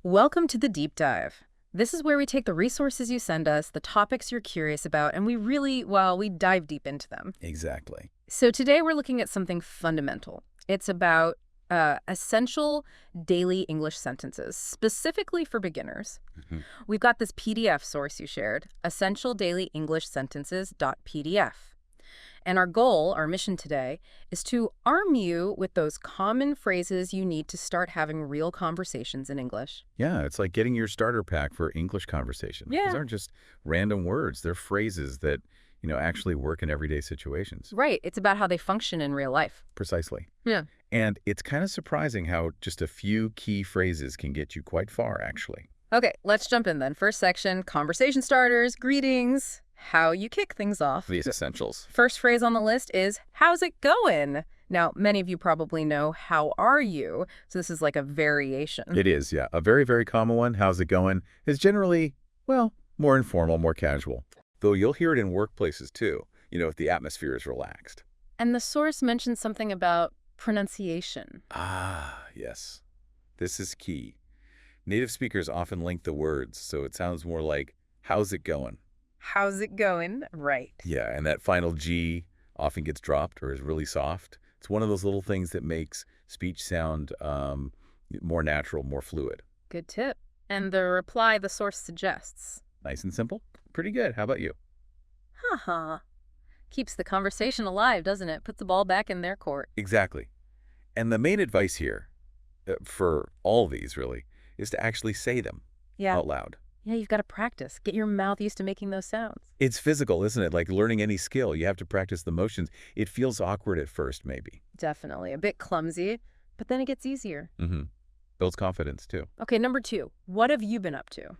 Welcome to the deep dive. This is where we take the resources you send us, the topics you're curious about, and we dive deep into them. Exactly. So today we're looking at something fundamental. It's about essential daily English sentences, specifically for beginners. hmm We've got this PDF source you shared, Essential Daily English Sentences.pdf. And our goal, our mission today, is to arm you with those common phrases you need to start having real conversations in English. Yeah, it's like getting your starter pack for English conversation. These Yeah. aren't just random words. They're phrases that, actually work in everyday situations. Right. It's about how they function in real life. Precisely. Yeah. And it's kind of surprising how just a few key phrases can get you quite far, actually. Okay, let's jump in then. First section, conversation starters, greetings, how you kick things off. These essentials. First phrase on the list is, how's it going? Now, many of you probably know, how are you? So this is like a variation. It is, yeah. A very, very common one, how's it going, is generally, well, more informal, more casual. Though you'll hear it in workplaces too, if the atmosphere is relaxed. And the source mentions something about pronunciation. Ah, yes. This is key. Native speakers often link the words, so it sounds more like, how's it going? How's it going? Right. Yeah, and that final G often gets dropped or is really soft. It's one of those little things that makes speech sound more natural, more fluid. Good tip. And the reply the source suggests. Nice and simple. Pretty good. How about you? Haha. Keeps the conversation alive, doesn't it? Puts the ball back in their court. Exactly. And the main advice here, for all these really, is to actually say them Yeah. out loud. Yeah, you've got to practice. Get your mouth used to making those sounds. It's physical, isn't it? Like learning any skill. You have to practice the motions. It feels awkward at first, maybe. Definitely. A bit clumsy, but then it gets easier. Mm-hmm. Builds confidence, too. Okay, number 2. What have you been up to?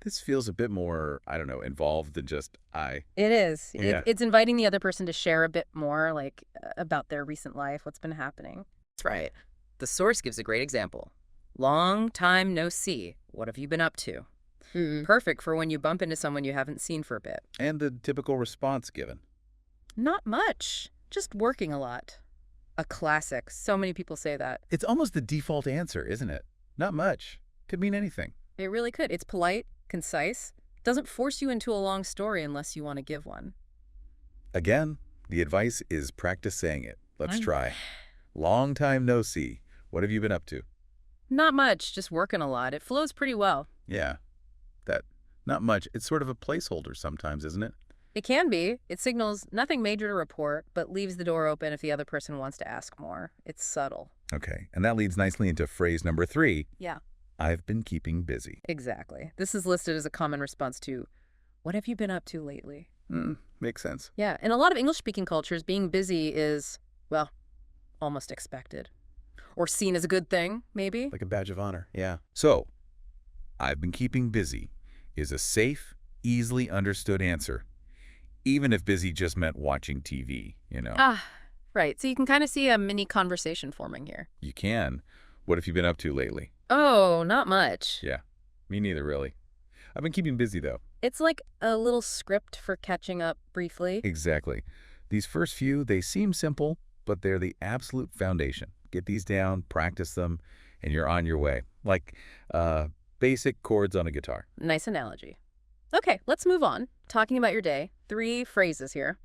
This feels a bit more, I don't know, involved than just I. It is. Yeah. It's inviting the other person to share a bit more, like, about their recent life, what's been happening. That's right. The source gives a great example. Long time no see. What have you been up to? Perfect for when you bump into someone you haven't seen for a bit. And the typical response given. Not much. Just working a lot. A classic. So many people say that. It's almost the default answer, isn't it? Not much. Could mean anything. It really could. It's polite, concise, doesn't force you into a long story unless you want to give one. Again, the advice is practice saying it. Let's I'm- try. Long time no see. What have you been up to? Not much, just working a lot. It flows pretty well. Yeah, that not much. It's sort of a placeholder sometimes, isn't it? It can be. It signals nothing major to report, but leaves the door open if the other person wants to ask more. It's subtle. Okay, and that leads nicely into phrase number 3. Yeah. I've been keeping busy. Exactly. This is listed as a common response to, what have you been up to lately? Makes sense. Yeah, in a lot of English-speaking cultures, being busy is, well, almost expected. Or seen as a good thing, maybe. Like a badge of honor. Yeah. So, I've been keeping busy is a safe, easily understood answer, even if busy just meant watching TV. Ah, right. So you can kind of see a mini conversation forming here. You can. What have you been up to lately? Oh, not much. Yeah, me neither, really. I've been keeping busy, though. It's like a little script for catching up briefly. Exactly. These first few, they seem simple, but they're the absolute foundation. Get these down, practice them, and you're on your way. Like basic chords on a guitar. Nice analogy. Okay, let's move on. Talking about your day. 3 phrases here.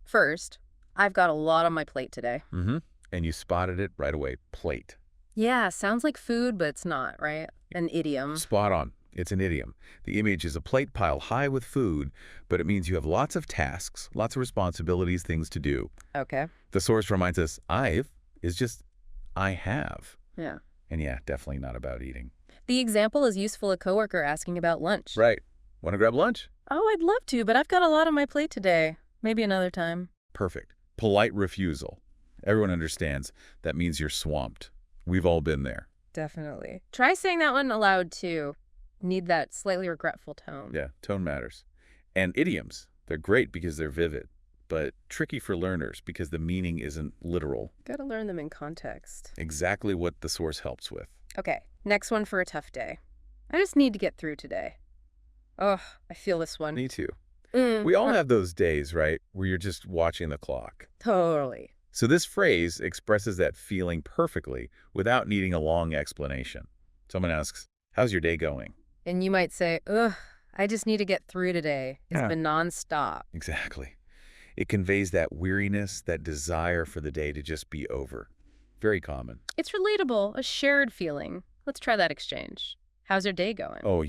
First, I've got a lot on my plate today. Mm-hmm. And you spotted it right away. Plate. Yeah, sounds like food, but it's not, right? An idiom. Spot on. It's an idiom. The image is a plate piled high with food, but it means you have lots of tasks, lots of responsibilities, things to do. Okay. The source reminds us, I've is just I have. Yeah. And yeah, definitely not about eating. The example is useful a coworker asking about lunch. Right. Want to grab lunch? Oh, I'd love to, but I've got a lot on my plate today. Maybe another time. Perfect. Polite refusal. Everyone understands. That means you're swamped. We've all been there. Definitely. Try saying that one aloud, too. Need that slightly regretful tone. Yeah, tone matters. And idioms, they're great because they're vivid, but tricky for learners because the meaning isn't literal. Gotta learn them in context. Exactly what the source helps with. Okay, next one for a tough day. I just need to get through today. Oh, I feel this one. Me too. Mm, We all uh, have those days, right, where you're just watching the clock. Totally. So this phrase expresses that feeling perfectly without needing a long explanation. Someone asks, how's your day going? And you might say, ugh, I just need to get through today. It's Yeah. been nonstop. Exactly. It conveys that weariness, that desire for the day to just be over. Very common. It's relatable, a shared feeling. Let's try that exchange. How's your day going? Oh,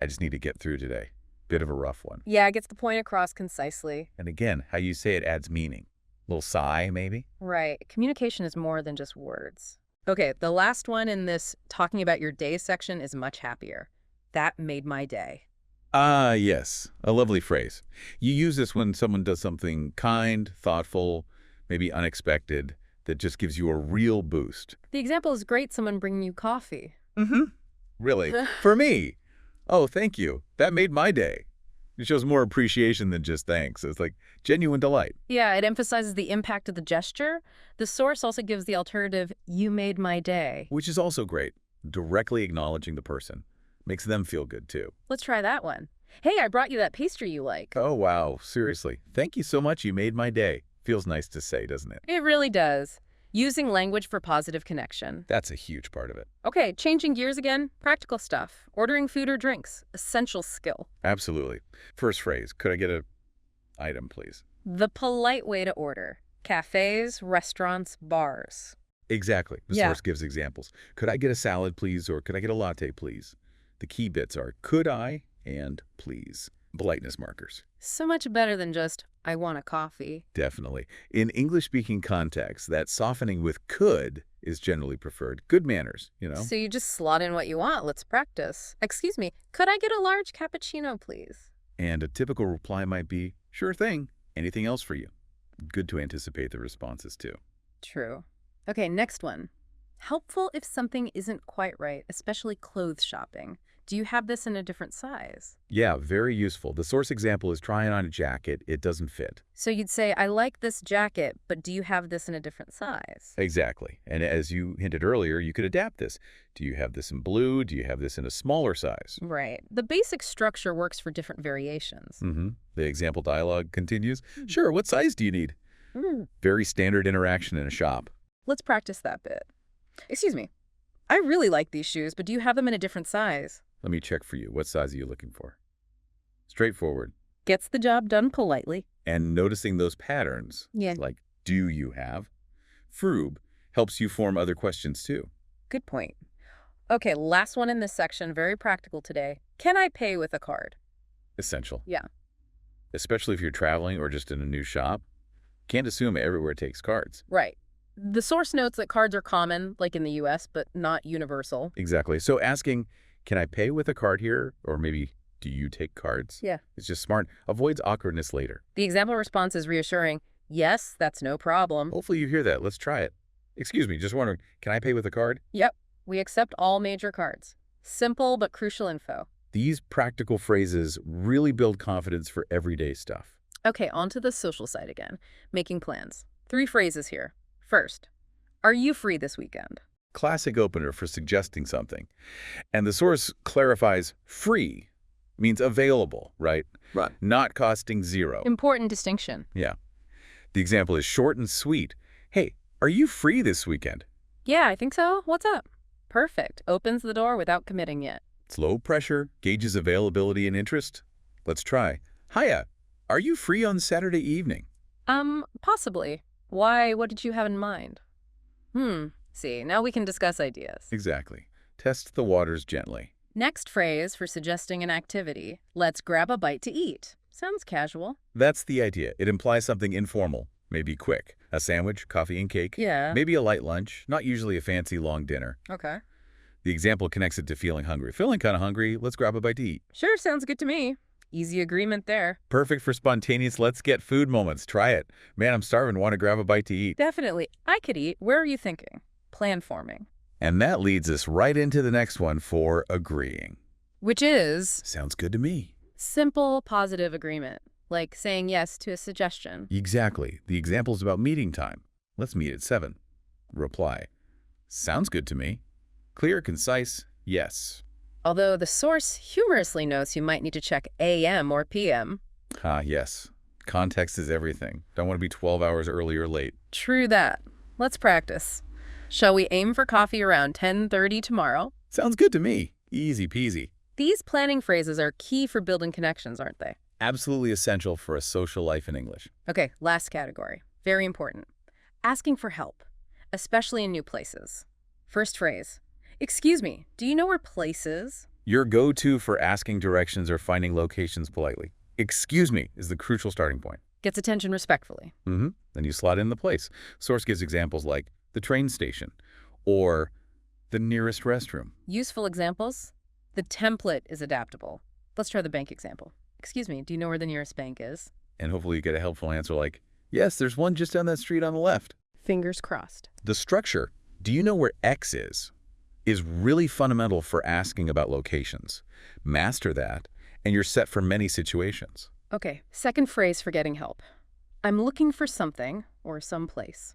I just need to get through today. Bit of a rough one. Yeah, it gets the point across concisely. And again, how you say it adds meaning. Little sigh, maybe? Right. Communication is more than just words. Okay, the last one in this talking about your day section is much happier. That made my day. Ah, yes. A lovely phrase. You use this when someone does something kind, thoughtful, maybe unexpected, that just gives you a real boost. The example is great, someone bringing you coffee. Mm-hmm. Really? For me? Oh, thank you. That made my day. It shows more appreciation than just thanks. It's like genuine delight. Yeah, it emphasizes the impact of the gesture. The source also gives the alternative, you made my day. Which is also great. Directly acknowledging the person. Makes them feel good, too. Let's try that one. Hey, I brought you that pastry you like. Oh, wow. Seriously. Thank you so much. You made my day. Feels nice to say, doesn't it? It really does. Using language for positive connection. That's a huge part of it. Okay, changing gears again. Practical stuff. Ordering food or drinks. Essential skill. Absolutely. First phrase. Could I get a item, please? The polite way to order. Cafes, restaurants, bars. Exactly. The Yeah. source gives examples. Could I get a salad, please? Or could I get a latte, please? The key bits are could I and please. Politeness markers. So much better than just, I want a coffee. Definitely. In English-speaking contexts, that softening with could is generally preferred. Good manners, So you just slot in what you want. Let's practice. Excuse me, could I get a large cappuccino, please? And a typical reply might be, sure thing. Anything else for you? Good to anticipate the responses, too. True. Okay, next one. Helpful if something isn't quite right, especially clothes shopping. Do you have this in a different size? Yeah, very useful. The source example is trying on a jacket. It doesn't fit. So you'd say, I like this jacket, but do you have this in a different size? Exactly. And as you hinted earlier, you could adapt this. Do you have this in blue? Do you have this in a smaller size? Right. The basic structure works for different variations. Mm-hmm. The example dialogue continues. Sure, what size do you need? Very standard interaction in a shop. Let's practice that bit. Excuse me. I really like these shoes, but do you have them in a different size? Let me check for you. What size are you looking for? Straightforward. Gets the job done politely. And noticing those patterns, Yeah. like do you have? Froob helps you form other questions too. Good point. Okay, last one in this section, very practical today. Can I pay with a card? Essential. Yeah. Especially if you're traveling or just in a new shop. Can't assume everywhere takes cards. Right. The source notes that cards are common, like in the US, but not universal. Exactly. So asking, can I pay with a card here? Or maybe, do you take cards? Yeah. It's just smart. Avoids awkwardness later. The example response is reassuring. Yes, that's no problem. Hopefully you hear that. Let's try it. Excuse me, just wondering, can I pay with a card? Yep. We accept all major cards. Simple but crucial info. These practical phrases really build confidence for everyday stuff. Okay, on to the social side again. Making plans. 3 phrases here. First, are you free this weekend? Classic opener for suggesting something. And the source clarifies free means available, right? Right. Not costing zero. Important distinction. Yeah. The example is short and sweet. Hey, are you free this weekend? Yeah, I think so. What's up? Perfect. Opens the door without committing yet. It's low pressure, gauges availability and interest. Let's try. Hiya, are you free on Saturday evening? Possibly. Why? What did you have in mind? See, now we can discuss ideas. Exactly. Test the waters gently. Next phrase for suggesting an activity. Let's grab a bite to eat. Sounds casual. That's the idea. It implies something informal, maybe quick. A sandwich, coffee and cake. Yeah. Maybe a light lunch, not usually a fancy long dinner. Okay. The example connects it to feeling hungry. Feeling kind of hungry, let's grab a bite to eat. Sure, sounds good to me. Easy agreement there. Perfect for spontaneous let's get food moments. Try it. Man, I'm starving, want to grab a bite to eat. Definitely. I could eat. Where are you thinking? Plan forming. And that leads us right into the next one for agreeing. Which is Sounds good to me. simple, positive agreement. Like saying yes to a suggestion. Exactly. The example's about meeting time. Let's meet at 7. Reply. Sounds good to me. Clear, concise, yes. Although the source humorously notes you might need to check AM or PM. Ah, yes. Context is everything. Don't want to be 12 hours early or late. True that. Let's practice. Shall we aim for coffee around 10:30 tomorrow? Sounds good to me. Easy peasy. These planning phrases are key for building connections, aren't they? Absolutely essential for a social life in English. Okay, last category. Very important. Asking for help, especially in new places. First phrase. Excuse me, do you know where place is? Your go-to for asking directions or finding locations politely. Excuse me is the crucial starting point. Gets attention respectfully. Then you slot in the place. Source gives examples like the train station or the nearest restroom. Useful examples. The template is adaptable. Let's try the bank example. Excuse me, do you know where the nearest bank is? And hopefully you get a helpful answer like, yes, there's one just down that street on the left. Fingers crossed. The structure, do you know where X is really fundamental for asking about locations. Master that, and you're set for many situations. Okay, second phrase for getting help. I'm looking for something or someplace.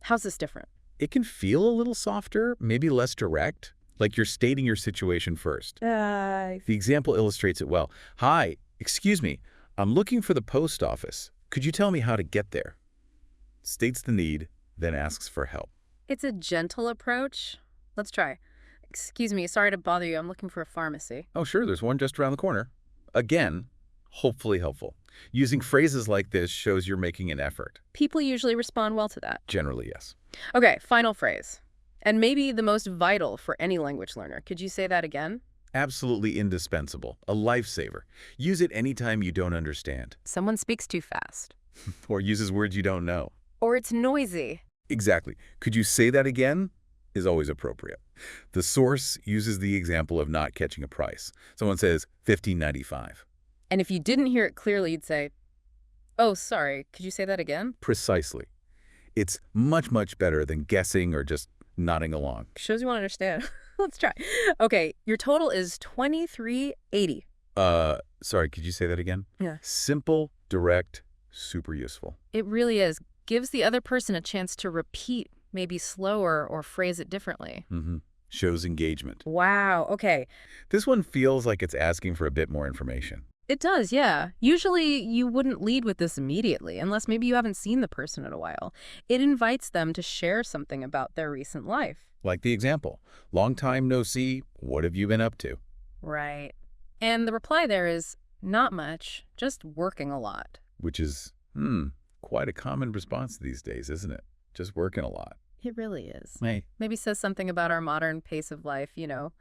How's this different? It can feel a little softer, maybe less direct, like you're stating your situation first. The example illustrates it well. Hi, excuse me, I'm looking for the post office. Could you tell me how to get there? States the need, then asks for help. It's a gentle approach. Let's try. Excuse me, sorry to bother you. I'm looking for a pharmacy. Oh, sure, there's one just around the corner. Again, hopefully helpful. Using phrases like this shows you're making an effort. People usually respond well to that. Generally, yes. Okay, final phrase. And maybe the most vital for any language learner. Could you say that again? Absolutely indispensable. A lifesaver. Use it anytime you don't understand. Someone speaks too fast. Or uses words you don't know. Or it's noisy. Exactly. Could you say that again? Is always appropriate. The source uses the example of not catching a price. Someone says $15.95. And if you didn't hear it clearly, you'd say, oh, sorry, could you say that again? Precisely. It's much, much better than guessing or just nodding along. Shows you want to understand. Let's try. Okay, your total is $23.80. Sorry, could you say that again? Yeah. Simple, direct, super useful. It really is. Gives the other person a chance to repeat, maybe slower or phrase it differently. Shows engagement. Wow, okay. This one feels like it's asking for a bit more information. It does, yeah. Usually you wouldn't lead with this immediately, unless maybe you haven't seen the person in a while. It invites them to share something about their recent life. Like the example, long time no see, what have you been up to? Right. And the reply there is, not much, just working a lot. Which is, quite a common response these days, isn't it? Just working a lot. It really is. Hey. Maybe says something about our modern pace of life, you know,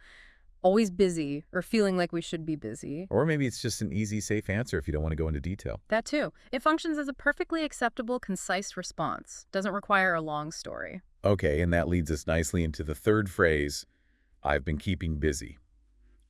always busy or feeling like we should be busy. Or maybe it's just an easy, safe answer if you don't want to go into detail. That too. It functions as a perfectly acceptable, concise response. Doesn't require a long story. Okay, and that leads us nicely into the third phrase, I've been keeping busy.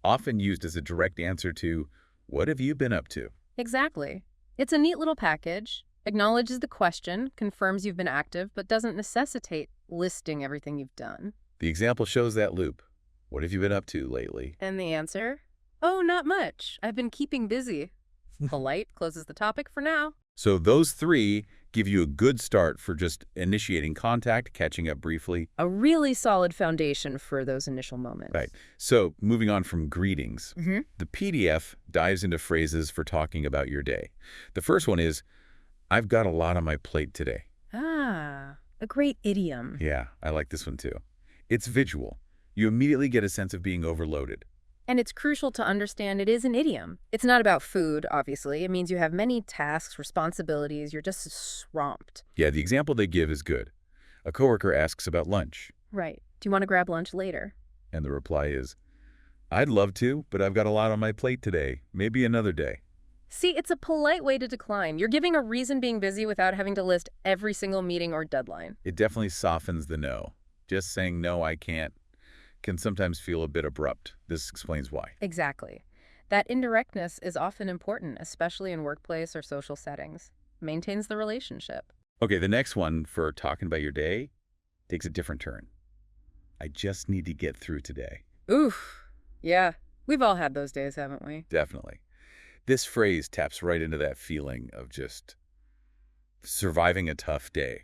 Often used as a direct answer to, what have you been up to? Exactly. It's a neat little package. Acknowledges the question, confirms you've been active, but doesn't necessitate listing everything you've done. The example shows that loop. What have you been up to lately? And the answer? Oh, not much. I've been keeping busy. Polite closes the topic for now. So those three give you a good start for just initiating contact, catching up briefly. A really solid foundation for those initial moments. Right. So moving on from greetings, the PDF dives into phrases for talking about your day. The first one is, I've got a lot on my plate today. Ah, a great idiom. Yeah, I like this one too. It's visual. You immediately get a sense of being overloaded. And it's crucial to understand it is an idiom. It's not about food, obviously. It means you have many tasks, responsibilities. You're just swamped. Yeah, the example they give is good. A coworker asks about lunch. Right. Do you want to grab lunch later? And the reply is, I'd love to, but I've got a lot on my plate today. Maybe another day. See, it's a polite way to decline. You're giving a reason being busy without having to list every single meeting or deadline. It definitely softens the no. Just saying no, I can't can sometimes feel a bit abrupt. This explains why. Exactly. That indirectness is often important, especially in workplace or social settings. Maintains the relationship. Okay, the next one for talking about your day takes a different turn. I just need to get through today. Oof. Yeah, we've all had those days, haven't we? Definitely. This phrase taps right into that feeling of just surviving a tough day.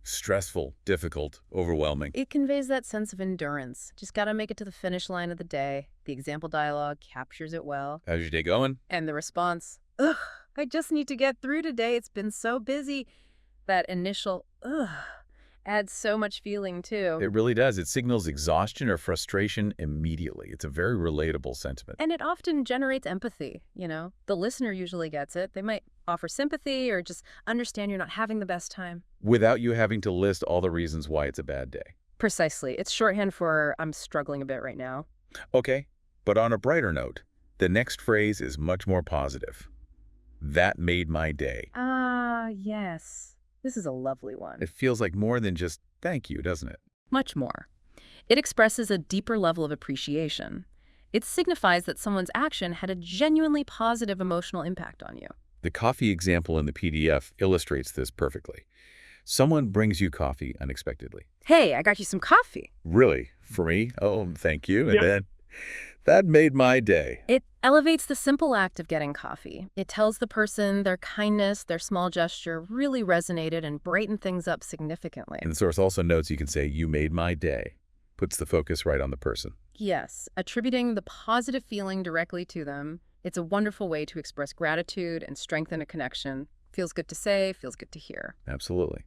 Stressful, difficult, overwhelming. It conveys that sense of endurance. Just gotta make it to the finish line of the day. The example dialogue captures it well. How's your day going? And the response, ugh, I just need to get through today. It's been so busy. That initial, ugh, Adds so much feeling, too. It really does. It signals exhaustion or frustration immediately. It's a very relatable sentiment. And it often generates empathy, you know? The listener usually gets it. They might offer sympathy or just understand you're not having the best time. Without you having to list all the reasons why it's a bad day. Precisely. It's shorthand for I'm struggling a bit right now. Okay, but on a brighter note, the next phrase is much more positive. That made my day. Ah, yes. This is a lovely one. It feels like more than just thank you, doesn't it? Much more. It expresses a deeper level of appreciation. It signifies that someone's action had a genuinely positive emotional impact on you. The coffee example in the PDF illustrates this perfectly. Someone brings you coffee unexpectedly. Hey, I got you some coffee. Really? For me? Oh, thank you. And then, that made my day. It elevates the simple act of getting coffee. It tells the person their kindness, their small gesture really resonated and brightened things up significantly. And the source also notes you can say, you made my day. Puts the focus right on the person. Yes, attributing the positive feeling directly to them. It's a wonderful way to express gratitude and strengthen a connection. Feels good to say, feels good to hear. Absolutely.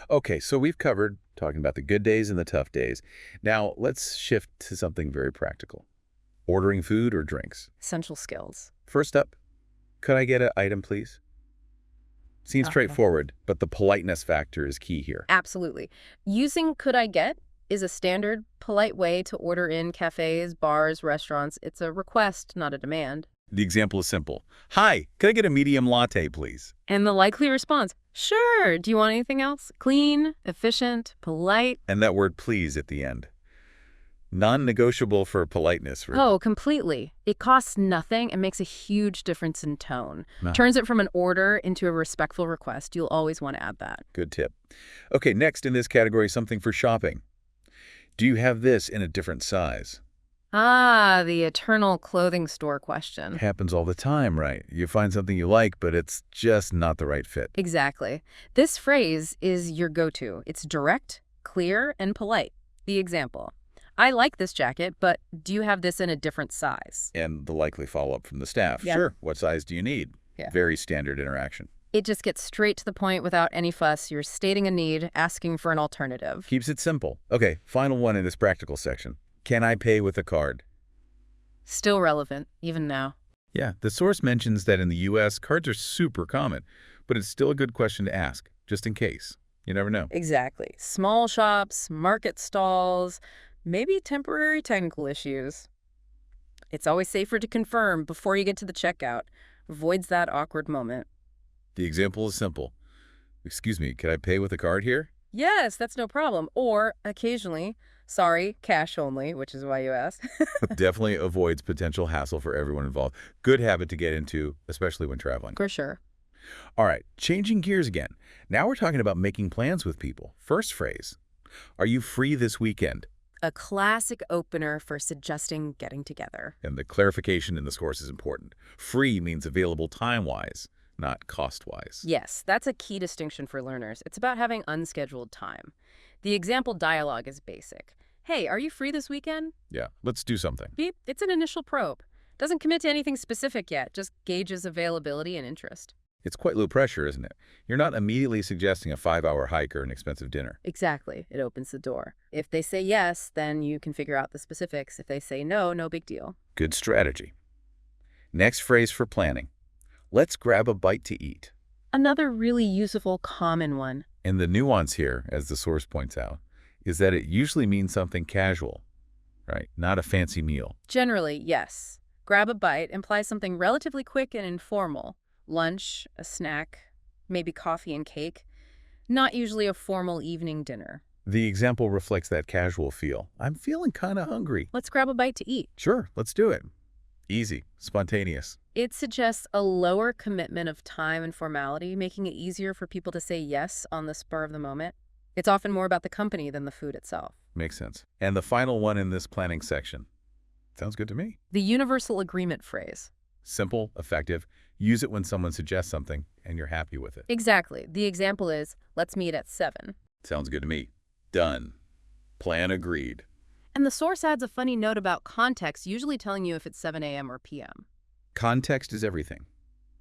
Okay, so we've covered talking about the good days and the tough days. Now, let's shift to something very practical. Ordering food or drinks. Essential skills. First up, could I get an item, please? Seems straightforward, but the politeness factor is key here. Absolutely. Using could I get is a standard, polite way to order in cafes, bars, restaurants. It's a request, not a demand. The example is simple. Hi, could I get a medium latte, please? And the likely response, sure. Do you want anything else? Clean, efficient, polite. And that word please at the end. Non-negotiable for politeness. Oh, completely. It costs nothing and makes a huge difference in tone. No. Turns it from an order into a respectful request. You'll always want to add that. Good tip. Okay, next in this category, something for shopping. Do you have this in a different size? Ah, the eternal clothing store question. Happens all the time, right? You find something you like, but it's just not the right fit. Exactly. This phrase is your go-to. It's direct, clear, and polite. The example. I like this jacket, but do you have this in a different size? And the likely follow-up from the staff. Yeah. Sure, what size do you need? Yeah. Very standard interaction. It just gets straight to the point without any fuss. You're stating a need, asking for an alternative. Keeps it simple. Okay, final one in this practical section. Can I pay with a card? Still relevant, even now. Yeah, the source mentions that in the U.S., cards are super common, but it's still a good question to ask, just in case. You never know. Exactly. Small shops, market stalls, maybe temporary technical issues. It's always safer to confirm before you get to the checkout. Avoids that awkward moment. The example is simple. Excuse me, can I pay with a card here? Yes, that's no problem. Or, occasionally, sorry, cash only, which is why you asked. Definitely avoids potential hassle for everyone involved. Good habit to get into, especially when traveling. For sure. All right, changing gears again. Now we're talking about making plans with people. First phrase. Are you free this weekend? A classic opener for suggesting getting together. And the clarification in the source is important. Free means available time-wise, not cost-wise. Yes, that's a key distinction for learners. It's about having unscheduled time. The example dialogue is basic. Hey, are you free this weekend? Yeah, let's do something. Beep. It's an initial probe. Doesn't commit to anything specific yet, just gauges availability and interest. It's quite low pressure, isn't it? You're not immediately suggesting a 5-hour hike or an expensive dinner. Exactly. It opens the door. If they say yes, then you can figure out the specifics. If they say no, no big deal. Good strategy. Next phrase for planning. Let's grab a bite to eat. Another really useful, common one. And the nuance here, as the source points out, is that it usually means something casual, right? Not a fancy meal. Generally, yes. Grab a bite implies something relatively quick and informal. Lunch, a snack, maybe coffee and cake. Not usually a formal evening dinner. The example reflects that casual feel. I'm feeling kind of hungry. Let's grab a bite to eat. Sure, let's do it. Easy, spontaneous. It suggests a lower commitment of time and formality, making it easier for people to say yes on the spur of the moment. It's often more about the company than the food itself. Makes sense. And the final one in this planning section. Sounds good to me. The universal agreement phrase. Simple, effective. Use it when someone suggests something and you're happy with it. Exactly. The example is, let's meet at 7. Sounds good to me. Done. Plan agreed. And the source adds a funny note about context, usually telling you if it's 7 a.m. or p.m. Context is everything.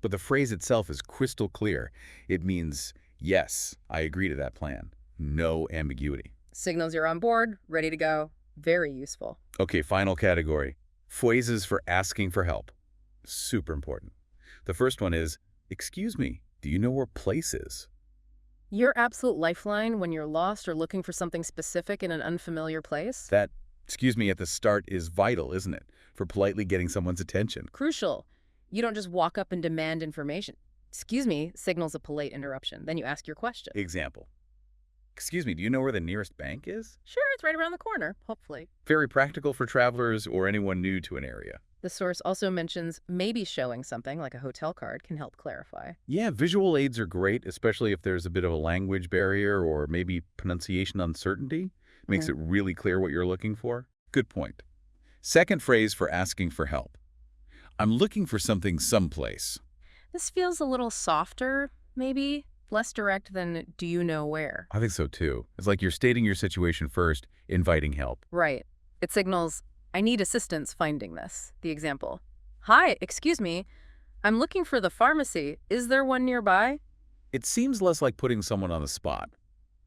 But the phrase itself is crystal clear. It means, yes, I agree to that plan. No ambiguity. Signals you're on board, ready to go. Very useful. Okay, final category. Phrases for asking for help. Super important. The first one is, excuse me, do you know where place is? Your absolute lifeline when you're lost or looking for something specific in an unfamiliar place? That, excuse me, at the start is vital, isn't it? For politely getting someone's attention. Crucial. You don't just walk up and demand information. Excuse me signals a polite interruption. Then you ask your question. Example. Excuse me, do you know where the nearest bank is? Sure, it's right around the corner, hopefully. Very practical for travelers or anyone new to an area. The source also mentions maybe showing something like a hotel card can help clarify. Yeah, visual aids are great, especially if there's a bit of a language barrier or maybe pronunciation uncertainty. Makes it really clear what you're looking for. Good point. Second phrase for asking for help. I'm looking for something someplace. This feels a little softer, maybe less direct than do you know where. I think so too. It's like you're stating your situation first, inviting help. Right. It signals, I need assistance finding this. The example. Hi, excuse me. I'm looking for the pharmacy. Is there one nearby? It seems less like putting someone on the spot.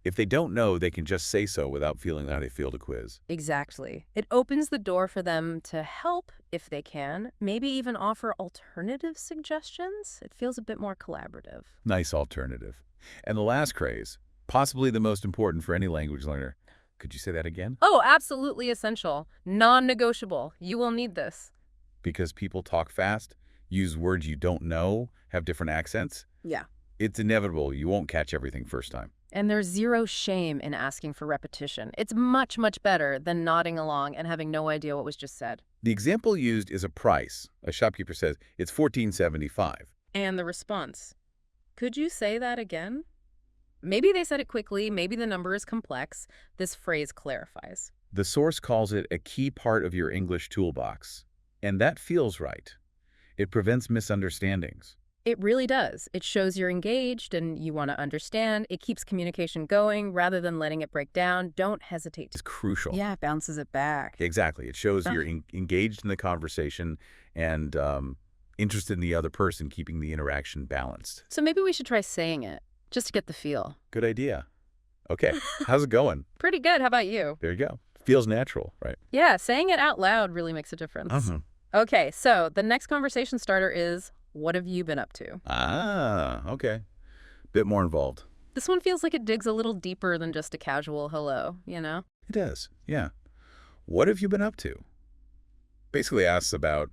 If they don't know, they can just say so without feeling how they failed a quiz. Exactly. It opens the door for them to help if they can, maybe even offer alternative suggestions. It feels a bit more collaborative. Nice alternative. And the last phrase, possibly the most important for any language learner. Could you say that again? Oh, absolutely essential. Non-negotiable. You will need this. Because people talk fast, use words you don't know, have different accents. Yeah. It's inevitable you won't catch everything first time. And there's zero shame in asking for repetition. It's much, much better than nodding along and having no idea what was just said. The example used is a price. A shopkeeper says, it's $14.75. And the response, could you say that again? Maybe they said it quickly, maybe the number is complex. This phrase clarifies. The source calls it a key part of your English toolbox. And that feels right. It prevents misunderstandings. It really does. It shows you're engaged and you want to understand. It keeps communication going rather than letting it break down. Don't hesitate. It's crucial. Yeah, it bounces it back. Exactly. It shows you're engaged in the conversation and interested in the other person, keeping the interaction balanced. So maybe we should try saying it, just to get the feel. Good idea. Okay. How's it going? Pretty good. How about you? There you go. Feels natural, right? Yeah, saying it out loud really makes a difference. Okay, so the next conversation starter is, what have you been up to? Ah, okay. Bit more involved. This one feels like it digs a little deeper than just a casual hello, you know? It does, yeah. What have you been up to? Basically asks about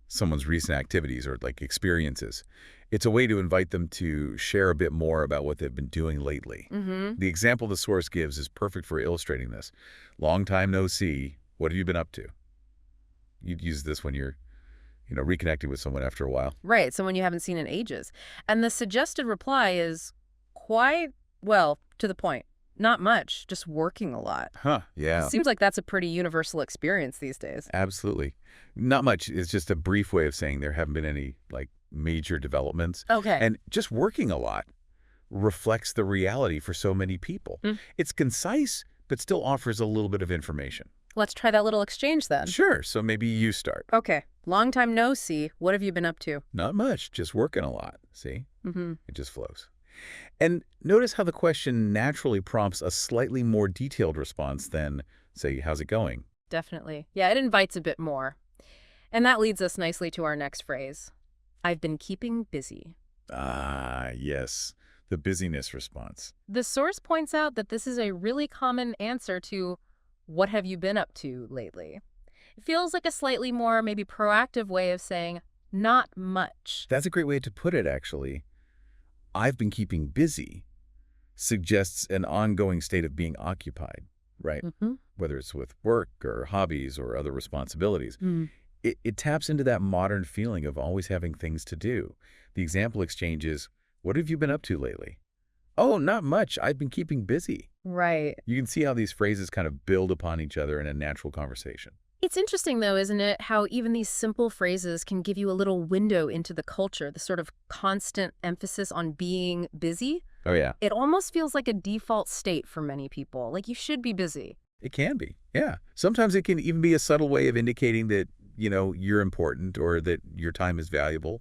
someone's recent activities or like experiences. It's a way to invite them to share a bit more about what they've been doing lately. The example the source gives is perfect for illustrating this. Long time no see. What have you been up to? You'd use this when you're reconnecting with someone after a while. Right, someone you haven't seen in ages. And the suggested reply is quite, well, to the point. Not much, just working a lot. Yeah. Seems like that's a pretty universal experience these days. Absolutely. Not much. It's just a brief way of saying there haven't been any, major developments. Okay. And just working a lot reflects the reality for so many people. It's concise, but still offers a little bit of information. Let's try that little exchange then. Sure. So maybe you start. Okay. Long time no see. What have you been up to? Not much. Just working a lot. See? It just flows. And notice how the question naturally prompts a slightly more detailed response than, say, how's it going? Definitely. Yeah, it invites a bit more. And that leads us nicely to our next phrase. I've been keeping busy. Ah, yes. The busyness response. The source points out that this is a really common answer to what have you been up to lately? It feels like a slightly more maybe proactive way of saying not much. That's a great way to put it, actually. I've been keeping busy suggests an ongoing state of being occupied, right? Whether it's with work or hobbies or other responsibilities. It taps into that modern feeling of always having things to do. The example exchange is, what have you been up to lately? Oh, not much. I've been keeping busy. Right. You can see how these phrases kind of build upon each other in a natural conversation. It's interesting, though, isn't it, how even these simple phrases can give you a little window into the culture, the sort of constant emphasis on being busy. Oh, yeah. It almost feels like a default state for many people, like you should be busy. It can be, yeah. Sometimes it can even be a subtle way of indicating that, you're important or that your time is valuable.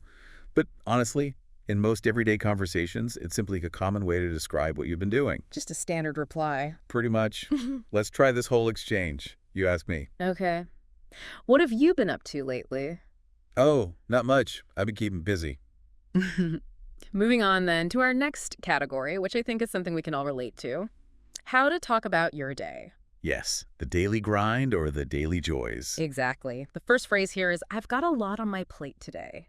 But honestly, In most everyday conversations, it's simply a common way to describe what you've been doing. Just a standard reply. Pretty much. Let's try this whole exchange. You ask me. Okay. What have you been up to lately? Oh, not much. I've been keeping busy. Moving on then to our next category, which I think is something we can all relate to. How to talk about your day. Yes, the daily grind or the daily joys. Exactly. The first phrase here is, I've got a lot on my plate today.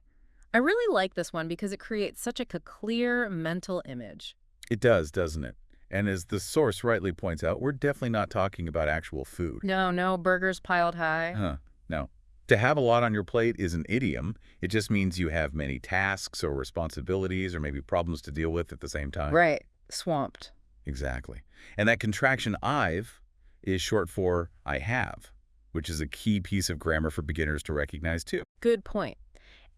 I really like this one because it creates such a clear mental image. It does, doesn't it? And as the source rightly points out, we're definitely not talking about actual food. No burgers piled high. No. To have a lot on your plate is an idiom. It just means you have many tasks or responsibilities or maybe problems to deal with at the same time. Right. Swamped. Exactly. And that contraction I've is short for I have, which is a key piece of grammar for beginners to recognize too. Good point.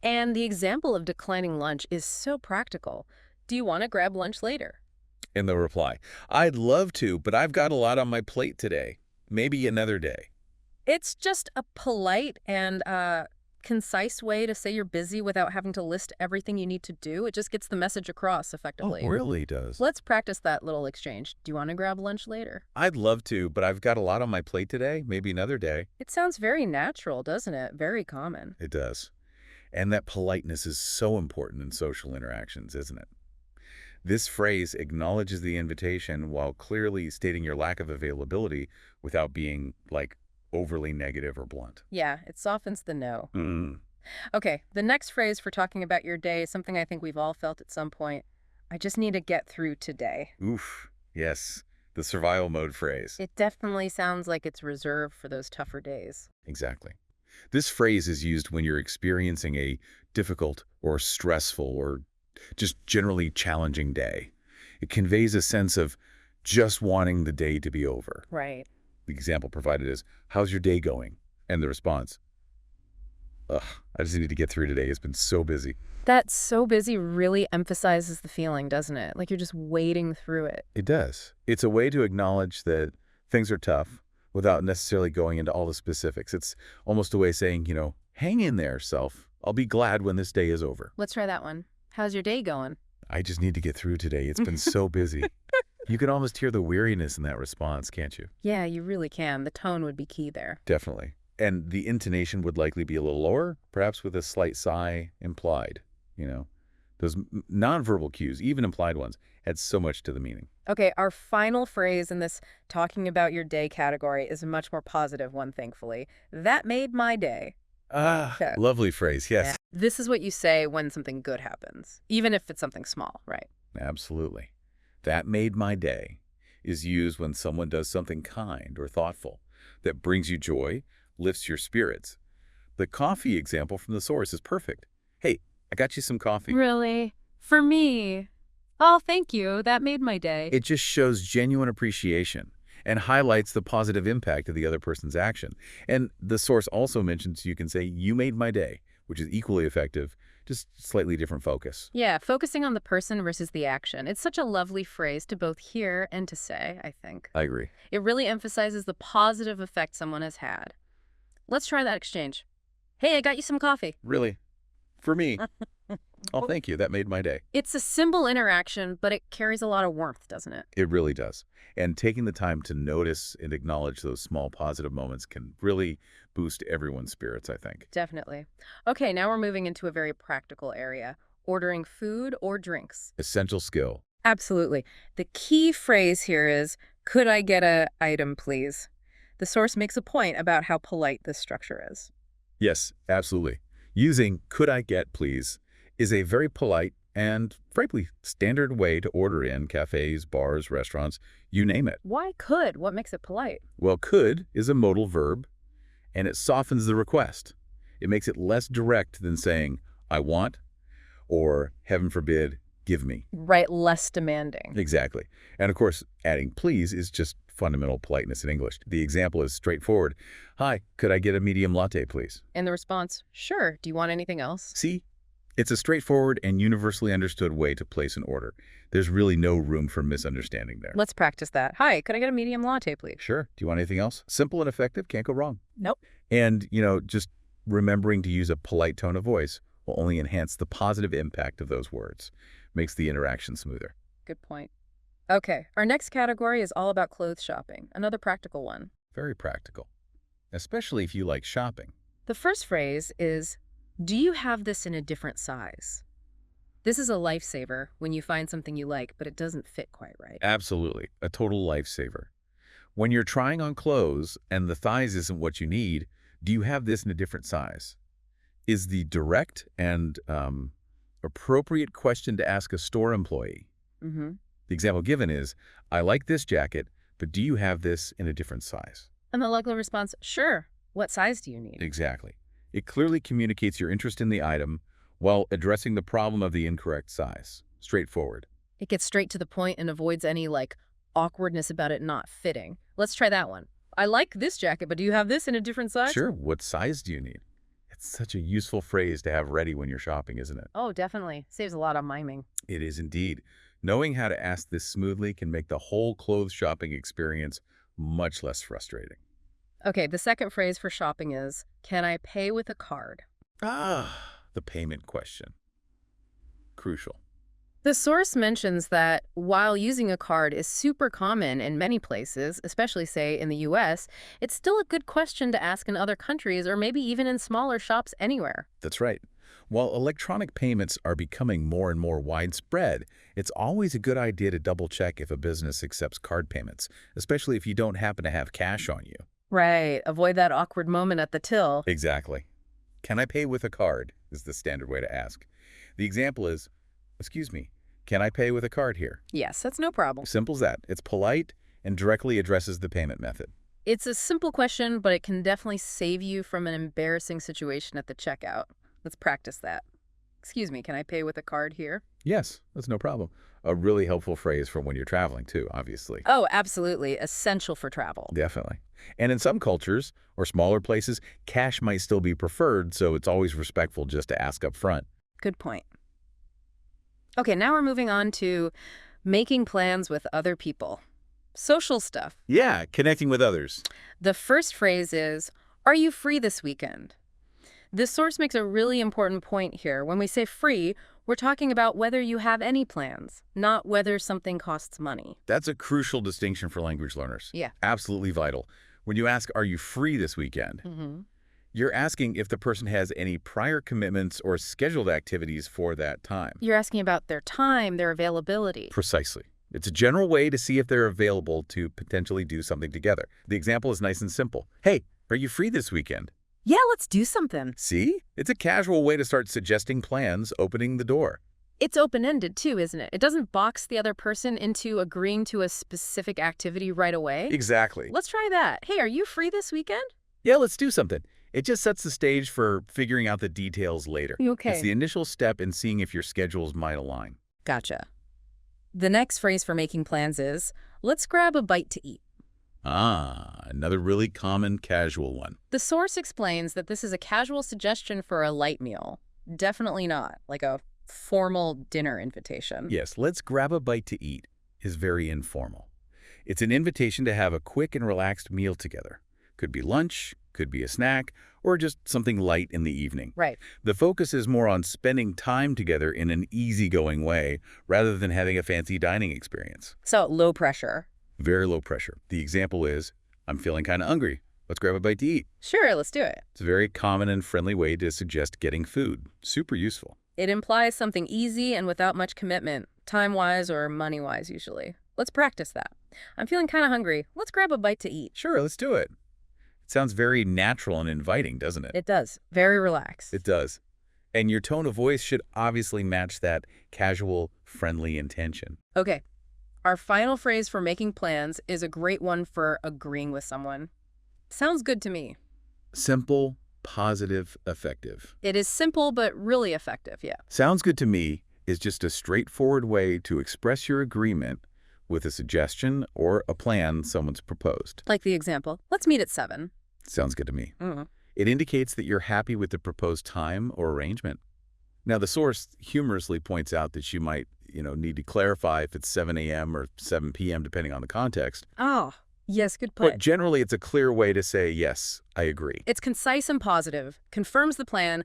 And the example of declining lunch is so practical. Do you want to grab lunch later? In the reply, I'd love to, but I've got a lot on my plate today. Maybe another day. It's just a polite and concise way to say you're busy without having to list everything you need to do. It just gets the message across effectively. Oh, really does. Let's practice that little exchange. Do you want to grab lunch later? I'd love to, but I've got a lot on my plate today. Maybe another day. It sounds very natural, doesn't it? Very common. It does. And that politeness is so important in social interactions, isn't it? This phrase acknowledges the invitation while clearly stating your lack of availability without being, like, overly negative or blunt. Yeah, it softens the no. Mm. Okay, the next phrase for talking about your day is something I think we've all felt at some point. I just need to get through today. Oof. Yes. The survival mode phrase. It definitely sounds like it's reserved for those tougher days. Exactly. This phrase is used when you're experiencing a difficult or stressful or just generally challenging day. It conveys a sense of just wanting the day to be over. Right. The example provided is, how's your day going? And the response, ugh, I just need to get through today. It's been so busy. That so busy really emphasizes the feeling, doesn't it? Like you're just wading through it. It does. It's a way to acknowledge that things are tough without necessarily going into all the specifics. It's almost a way of saying, hang in there, self. I'll be glad when this day is over. Let's try that one. How's your day going? I just need to get through today. It's been so busy. You can almost hear the weariness in that response, can't you? Yeah, you really can. The tone would be key there. Definitely. And the intonation would likely be a little lower, perhaps with a slight sigh implied. Those nonverbal cues, even implied ones, add so much to the meaning. Okay, our final phrase in this talking about your day category is a much more positive one, thankfully. That made my day. Okay. Lovely phrase, yes. Yeah. This is what you say when something good happens, even if it's something small, right? Absolutely. That made my day is used when someone does something kind or thoughtful that brings you joy, lifts your spirits. The coffee example from the source is perfect. Hey, I got you some coffee. Really? For me? Oh, thank you. That made my day. It just shows genuine appreciation and highlights the positive impact of the other person's action. And the source also mentions you can say, you made my day, which is equally effective, just slightly different focus. Yeah, focusing on the person versus the action. It's such a lovely phrase to both hear and to say, I think. I agree. It really emphasizes the positive effect someone has had. Let's try that exchange. Hey, I got you some coffee. Really? For me? Oh, thank you. That made my day. It's a simple interaction, but it carries a lot of warmth, doesn't it? It really does. And taking the time to notice and acknowledge those small positive moments can really boost everyone's spirits, I think. Definitely. Okay, now we're moving into a very practical area, ordering food or drinks. Essential skill. Absolutely. The key phrase here is, could I get an item, please? The source makes a point about how polite this structure is. Yes, absolutely. Using could I get, please, is a very polite and, frankly, standard way to order in cafes, bars, restaurants, you name it. Why could? What makes it polite? Well, could is a modal verb, and it softens the request. It makes it less direct than saying, I want, or, heaven forbid, give me. Right, less demanding. Exactly. And, of course, adding please is just fundamental politeness in English. The example is straightforward. Hi, could I get a medium latte, please? And the response, sure. Do you want anything else? See? It's a straightforward and universally understood way to place an order. There's really no room for misunderstanding there. Let's practice that. Hi, could I get a medium latte, please? Sure. Do you want anything else? Simple and effective, can't go wrong. Nope. And, just remembering to use a polite tone of voice will only enhance the positive impact of those words. Makes the interaction smoother. Good point. Okay, our next category is all about clothes shopping, another practical one. Very practical, especially if you like shopping. The first phrase is, do you have this in a different size? This is a lifesaver when you find something you like, but it doesn't fit quite right. Absolutely, a total lifesaver. When you're trying on clothes and the thighs isn't what you need, do you have this in a different size? Is the direct and appropriate question to ask a store employee. Mm-hmm. The example given is, I like this jacket, but do you have this in a different size? And the likely response, sure. What size do you need? Exactly. It clearly communicates your interest in the item while addressing the problem of the incorrect size. Straightforward. It gets straight to the point and avoids any, awkwardness about it not fitting. Let's try that one. I like this jacket, but do you have this in a different size? Sure. What size do you need? It's such a useful phrase to have ready when you're shopping, isn't it? Oh, definitely. Saves a lot of miming. It is indeed. Knowing how to ask this smoothly can make the whole clothes shopping experience much less frustrating. Okay, the second phrase for shopping is, can I pay with a card? The payment question. Crucial. The source mentions that while using a card is super common in many places, especially, say, in the US, it's still a good question to ask in other countries or maybe even in smaller shops anywhere. That's right. While electronic payments are becoming more and more widespread, it's always a good idea to double-check if a business accepts card payments, especially if you don't happen to have cash on you. Right. Avoid that awkward moment at the till. Exactly. Can I pay with a card is the standard way to ask. The example is, excuse me, can I pay with a card here? Yes, that's no problem. Simple as that. It's polite and directly addresses the payment method. It's a simple question, but it can definitely save you from an embarrassing situation at the checkout. Let's practice that. Excuse me, can I pay with a card here? Yes, that's no problem. A really helpful phrase for when you're traveling too, obviously. Oh, absolutely. Essential for travel. Definitely. And in some cultures or smaller places, cash might still be preferred, so it's always respectful just to ask up front. Good point. Okay, now we're moving on to making plans with other people. Social stuff. Yeah, connecting with others. The first phrase is, are you free this weekend? This source makes a really important point here. When we say free, we're talking about whether you have any plans, not whether something costs money. That's a crucial distinction for language learners. Yeah. Absolutely vital. When you ask, are you free this weekend? Mm-hmm. You're asking if the person has any prior commitments or scheduled activities for that time. You're asking about their time, their availability. Precisely. It's a general way to see if they're available to potentially do something together. The example is nice and simple. Hey, are you free this weekend? Yeah, let's do something. See? It's a casual way to start suggesting plans, opening the door. It's open-ended too, isn't it? It doesn't box the other person into agreeing to a specific activity right away. Exactly. Let's try that. Hey, are you free this weekend? Yeah, let's do something. It just sets the stage for figuring out the details later. Okay. It's the initial step in seeing if your schedules might align. Gotcha. The next phrase for making plans is, let's grab a bite to eat. Another really common casual one. The source explains that this is a casual suggestion for a light meal. Definitely not like a formal dinner invitation. Yes, let's grab a bite to eat is very informal. It's an invitation to have a quick and relaxed meal together. Could be lunch, could be a snack, or just something light in the evening. Right. The focus is more on spending time together in an easygoing way rather than having a fancy dining experience. So low pressure. Very low pressure. The example is, I'm feeling kind of hungry. Let's grab a bite to eat. Sure, let's do it. It's a very common and friendly way to suggest getting food. Super useful. It implies something easy and without much commitment, time-wise or money-wise usually. Let's practice that. I'm feeling kind of hungry. Let's grab a bite to eat. Sure, let's do it. It sounds very natural and inviting, doesn't it? It does. Very relaxed. It does. And your tone of voice should obviously match that casual, friendly intention. Okay. Our final phrase for making plans is a great one for agreeing with someone. Sounds good to me. Simple, positive, effective. It is simple, but really effective, yeah. Sounds good to me is just a straightforward way to express your agreement with a suggestion or a plan someone's proposed. Like the example, let's meet at 7. Sounds good to me. Mm-hmm. It indicates that you're happy with the proposed time or arrangement. Now, the source humorously points out that you might, need to clarify if it's 7 a.m. or 7 p.m. depending on the context. Oh, yes, good But point. generally, it's a clear way to say, yes, I agree. It's concise and positive, confirms the plan,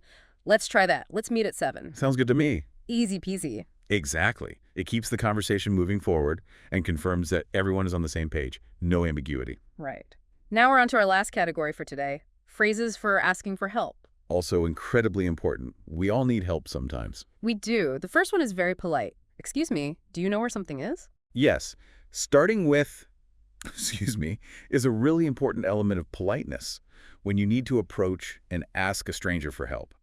Let's try that. Let's meet at 7. Sounds good to me. Easy peasy. Exactly. It keeps the conversation moving forward and confirms that everyone is on the same page. No ambiguity. Right. Now we're on to our last category for today. Phrases for asking for help. Also incredibly important. We all need help sometimes. We do. The first one is very polite. Excuse me, do you know where something is? Yes, starting with, excuse me, is a really important element of politeness when you need to approach and ask a stranger for help.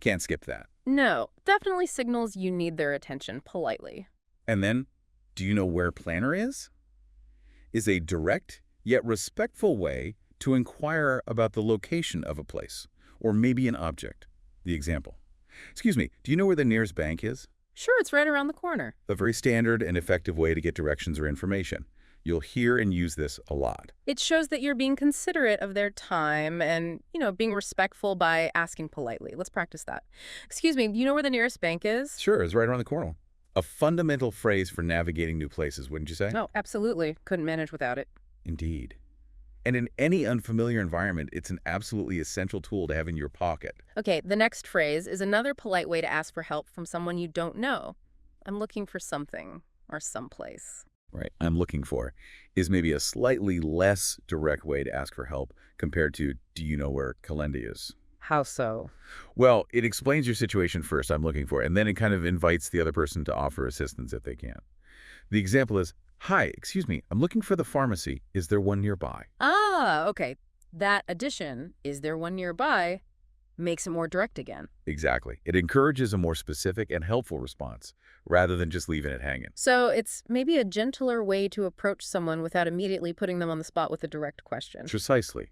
Can't skip that. No, definitely signals you need their attention politely. And then, do you know where planner is? Is a direct yet respectful way to inquire about the location of a place, or maybe an object. The example. Excuse me, do you know where the nearest bank is? Sure, it's right around the corner. A very standard and effective way to get directions or information. You'll hear and use this a lot. It shows that you're being considerate of their time and, being respectful by asking politely. Let's practice that. Excuse me, do you know where the nearest bank is? Sure, it's right around the corner. A fundamental phrase for navigating new places, wouldn't you say? Oh, absolutely. Couldn't manage without it. Indeed. And in any unfamiliar environment, it's an absolutely essential tool to have in your pocket. Okay, the next phrase is another polite way to ask for help from someone you don't know. I'm looking for something or someplace. Right, I'm looking for is maybe a slightly less direct way to ask for help compared to, do you know where Kalendi is? How so? Well, it explains your situation first, I'm looking for, and then it kind of invites the other person to offer assistance if they can. The example is, hi, excuse me, I'm looking for the pharmacy. Is there one nearby? Ah, okay. That addition, is there one nearby, makes it more direct again. Exactly. It encourages a more specific and helpful response, rather than just leaving it hanging. So it's maybe a gentler way to approach someone without immediately putting them on the spot with a direct question. Precisely.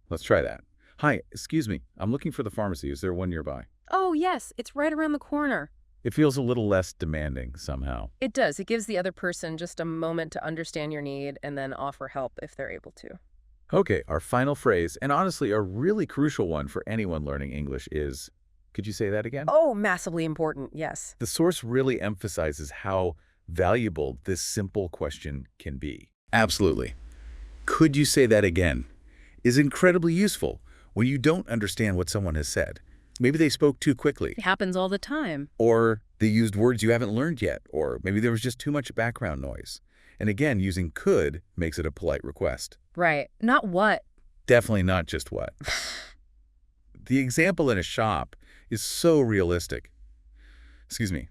Let's try that. Hi, excuse me, I'm looking for the pharmacy. Is there one nearby? Oh, yes, it's right around the corner. It feels a little less demanding somehow. It does. It gives the other person just a moment to understand your need and then offer help if they're able to. Okay, our final phrase, and honestly a really crucial one for anyone learning English is, could you say that again? Oh, massively important, yes. The source really emphasizes how valuable this simple question can be. Absolutely. Could you say that again? Is incredibly useful when you don't understand what someone has said. Maybe they spoke too quickly. It happens all the time. Or they used words you haven't learned yet. Or maybe there was just too much background noise. And again, using could makes it a polite request. Right. Not what. Definitely not just what. The example in a shop is so realistic. Excuse me,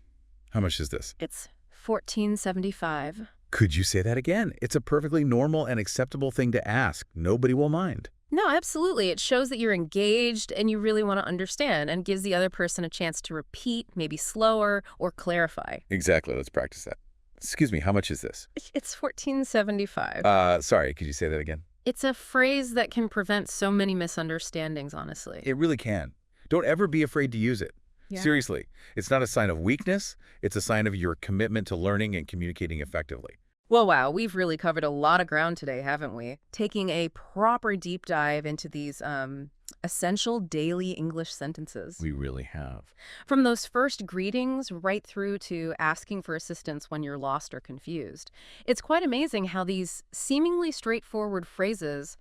how much is this? It's $14.75. Could you say that again? It's a perfectly normal and acceptable thing to ask. Nobody will mind. No, absolutely. It shows that you're engaged and you really want to understand and gives the other person a chance to repeat, maybe slower, or clarify. Exactly. Let's practice that. Excuse me, how much is this? It's $14.75. Sorry, could you say that again? It's a phrase that can prevent so many misunderstandings, honestly. It really can. Don't ever be afraid to use it. Yeah. Seriously, it's not a sign of weakness. It's a sign of your commitment to learning and communicating effectively. Well, wow, we've really covered a lot of ground today, haven't we? Taking a proper deep dive into these essential daily English sentences. We really have. From those first greetings right through to asking for assistance when you're lost or confused. It's quite amazing how these seemingly straightforward phrases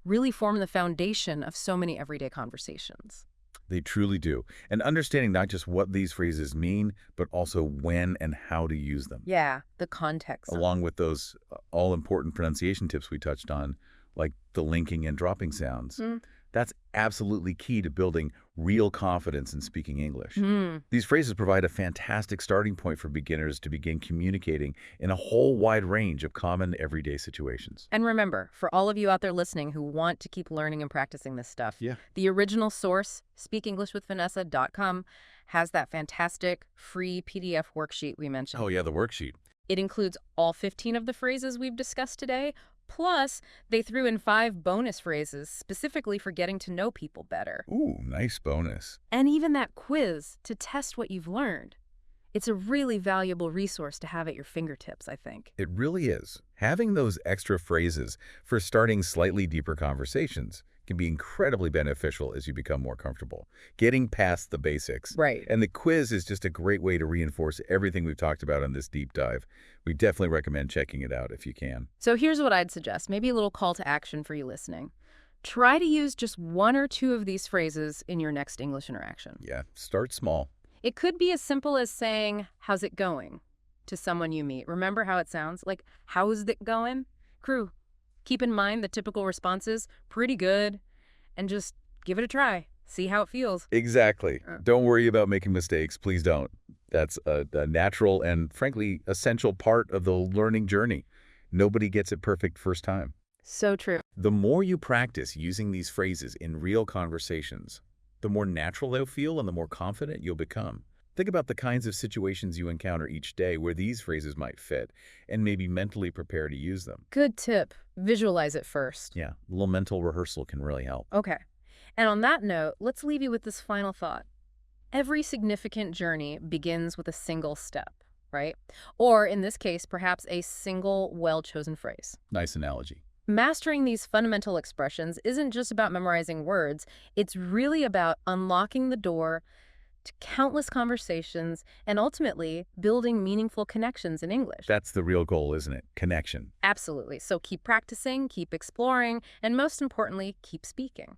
really form the foundation of so many everyday conversations. They truly do. And understanding not just what these phrases mean, but also when and how to use them. Yeah, the context. Along with those all-important pronunciation tips we touched on, like the linking and dropping sounds. That's absolutely key to building real confidence in speaking English. These phrases provide a fantastic starting point for beginners to begin communicating in a whole wide range of common everyday situations. And remember, for all of you out there listening who want to keep learning and practicing this stuff, the original source, speakenglishwithvanessa.com, has that fantastic free PDF worksheet we mentioned. Oh yeah, the worksheet. It includes all 15 of the phrases we've discussed today, plus they threw in 5 bonus phrases specifically for getting to know people better. Ooh, nice bonus. And even that quiz to test what you've learned. It's a really valuable resource to have at your fingertips, I think. It really is. Having those extra phrases for starting slightly deeper conversations can be incredibly beneficial as you become more comfortable. Getting past the basics. Right. And the quiz is just a great way to reinforce everything we've talked about in this deep dive. We definitely recommend checking it out if you can. So here's what I'd suggest. Maybe a little call to action for you listening. Try to use just one or two of these phrases in your next English interaction. Yeah, start small. It could be as simple as saying, "How's it going?" to someone you meet. Remember how it sounds? Like, "How's it going?" Crew, keep in mind the typical responses, "Pretty good," and just give it a try. See how it feels. Exactly. Don't worry about making mistakes. Please don't. That's a natural and, frankly, essential part of the learning journey. Nobody gets it perfect first time. So true. The more you practice using these phrases in real conversations, the more natural they'll feel and the more confident you'll become. Think about the kinds of situations you encounter each day where these phrases might fit, and maybe mentally prepare to use them. Good tip. Visualize it first. Yeah, a little mental rehearsal can really help. Okay. And on that note, let's leave you with this final thought. Every significant journey begins with a single step, right? Or in this case, perhaps a single well-chosen phrase. Nice analogy. Mastering these fundamental expressions isn't just about memorizing words. It's really about unlocking the door to countless conversations and ultimately building meaningful connections in English. That's the real goal, isn't it? Connection. Absolutely. So keep practicing, keep exploring, and most importantly, keep speaking.